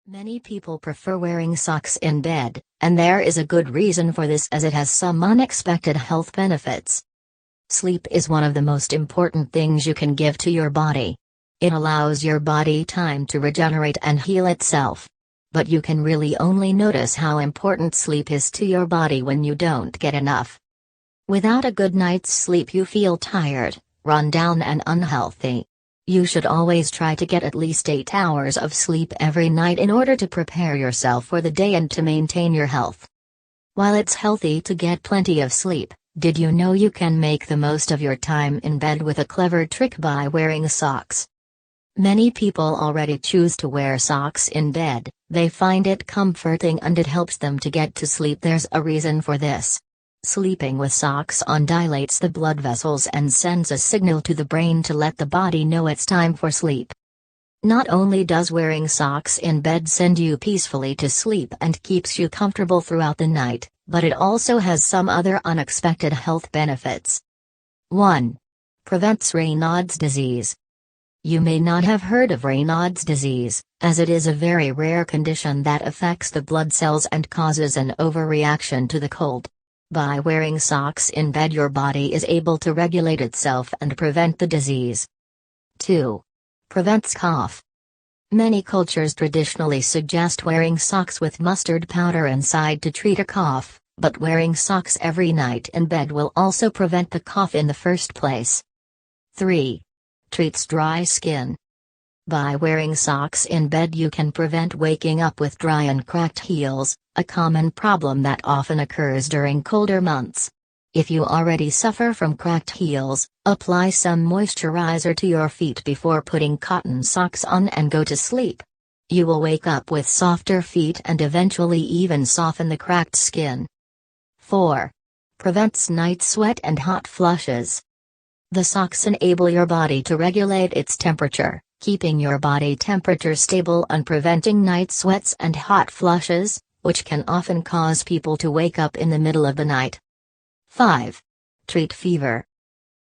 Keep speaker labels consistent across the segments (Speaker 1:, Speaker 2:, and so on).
Speaker 1: Many people prefer wearing socks in bed, and there is a good reason for this as it has some unexpected health benefits. Sleep is one of the most important things you can give to your body. It allows your body time to regenerate and heal itself. But you can really only notice how important sleep is to your body when you don't get enough. Without a good night's sleep, you feel tired, run down, and unhealthy. You should always try to get at least 8 hours of sleep every night in order to prepare yourself for the day and to maintain your health. While it's healthy to get plenty of sleep, did you know you can make the most of your time in bed with a clever trick by wearing socks? Many people already choose to wear socks in bed. They find it comforting and it helps them to get to sleep. There's a reason for this. Sleeping with socks on dilates the blood vessels and sends a signal to the brain to let the body know it's time for sleep. Not only does wearing socks in bed send you peacefully to sleep and keeps you comfortable throughout the night, but it also has some other unexpected health benefits. 1. Prevents Raynauds disease. You may not have heard of Raynauds disease, as it is a very rare condition that affects the blood cells and causes an overreaction to the cold. By wearing socks in bed, your body is able to regulate itself and prevent the disease. 2. Prevents cough. Many cultures traditionally suggest wearing socks with mustard powder inside to treat a cough, but wearing socks every night in bed will also prevent the cough in the first place. 3. Treats dry skin. By wearing socks in bed, you can prevent waking up with dry and cracked heels, a common problem that often occurs during colder months. If you already suffer from cracked heels, apply some moisturizer to your feet before putting cotton socks on and go to sleep. You will wake up with softer feet and eventually even soften the cracked skin. 4. Prevents night sweat and hot flushes. The socks enable your body to regulate its temperature, keeping your body temperature stable and preventing night sweats and hot flushes, which can often cause people to wake up in the middle of the night. 5. Treat fever.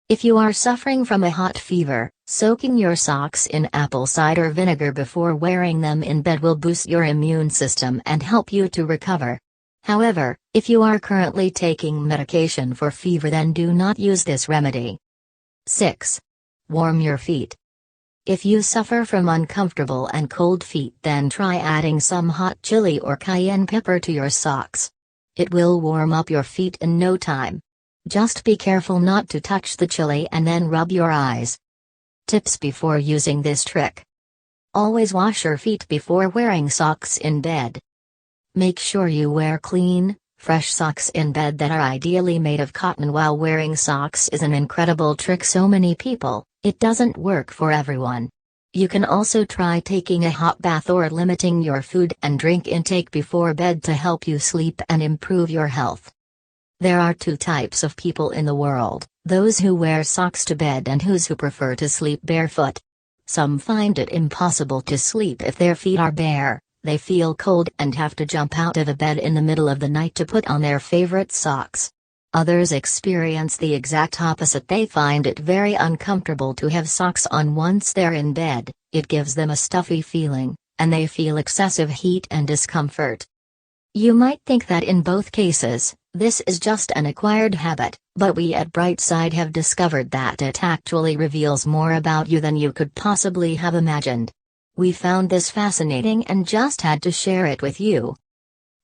Speaker 1: If you are suffering from a hot fever, soaking your socks in apple cider vinegar before wearing them in bed will boost your immune system and help you to recover. However, if you are currently taking medication for fever, then do not use this remedy. 6. Warm your feet. If you suffer from uncomfortable and cold feet, then try adding some hot chili or cayenne pepper to your socks. It will warm up your feet in no time. Just be careful not to touch the chili and then rub your eyes. Tips before using this trick. Always wash your feet before wearing socks in bed. Make sure you wear clean, fresh socks in bed that are ideally made of cotton. While wearing socks is an incredible trick so many people, it doesn't work for everyone. You can also try taking a hot bath or limiting your food and drink intake before bed to help you sleep and improve your health. There are 2 types of people in the world, those who wear socks to bed and those who prefer to sleep barefoot. Some find it impossible to sleep if their feet are bare. They feel cold and have to jump out of a bed in the middle of the night to put on their favorite socks. Others experience the exact opposite. They find it very uncomfortable to have socks on once they're in bed. It gives them a stuffy feeling, and they feel excessive heat and discomfort. You might think that in both cases, this is just an acquired habit, but we at Brightside have discovered that it actually reveals more about you than you could possibly have imagined. We found this fascinating and just had to share it with you.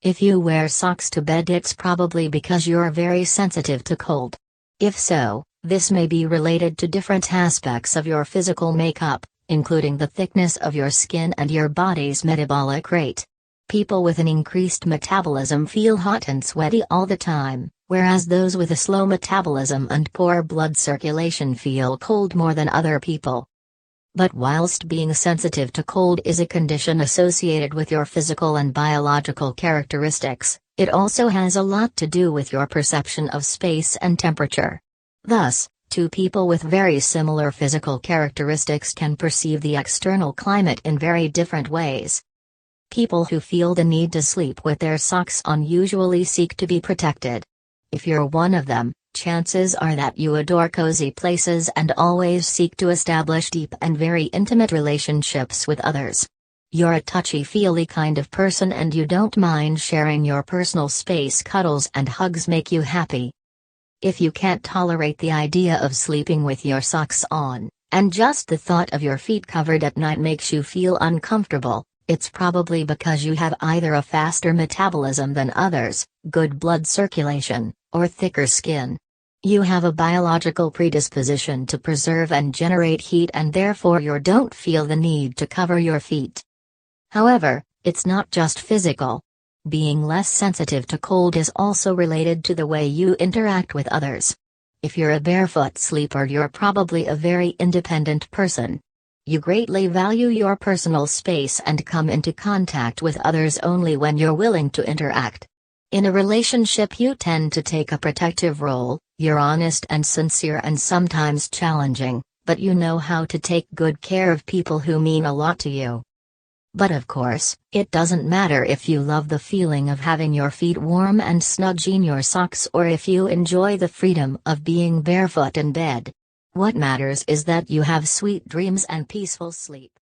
Speaker 1: If you wear socks to bed, it's probably because you're very sensitive to cold. If so, this may be related to different aspects of your physical makeup, including the thickness of your skin and your body's metabolic rate. People with an increased metabolism feel hot and sweaty all the time, whereas those with a slow metabolism and poor blood circulation feel cold more than other people. But whilst being sensitive to cold is a condition associated with your physical and biological characteristics, it also has a lot to do with your perception of space and temperature. Thus, 2 people with very similar physical characteristics can perceive the external climate in very different ways. People who feel the need to sleep with their socks on usually seek to be protected. If you're one of them, chances are that you adore cozy places and always seek to establish deep and very intimate relationships with others. You're a touchy-feely kind of person and you don't mind sharing your personal space. Cuddles and hugs make you happy. If you can't tolerate the idea of sleeping with your socks on, and just the thought of your feet covered at night makes you feel uncomfortable, it's probably because you have either a faster metabolism than others, good blood circulation, or thicker skin. You have a biological predisposition to preserve and generate heat and therefore you don't feel the need to cover your feet. However, it's not just physical. Being less sensitive to cold is also related to the way you interact with others. If you're a barefoot sleeper, you're probably a very independent person. You greatly value your personal space and come into contact with others only when you're willing to interact. In a relationship, you tend to take a protective role. You're honest and sincere and sometimes challenging, but you know how to take good care of people who mean a lot to you. But of course, it doesn't matter if you love the feeling of having your feet warm and snug in your socks or if you enjoy the freedom of being barefoot in bed. What matters is that you have sweet dreams and peaceful sleep.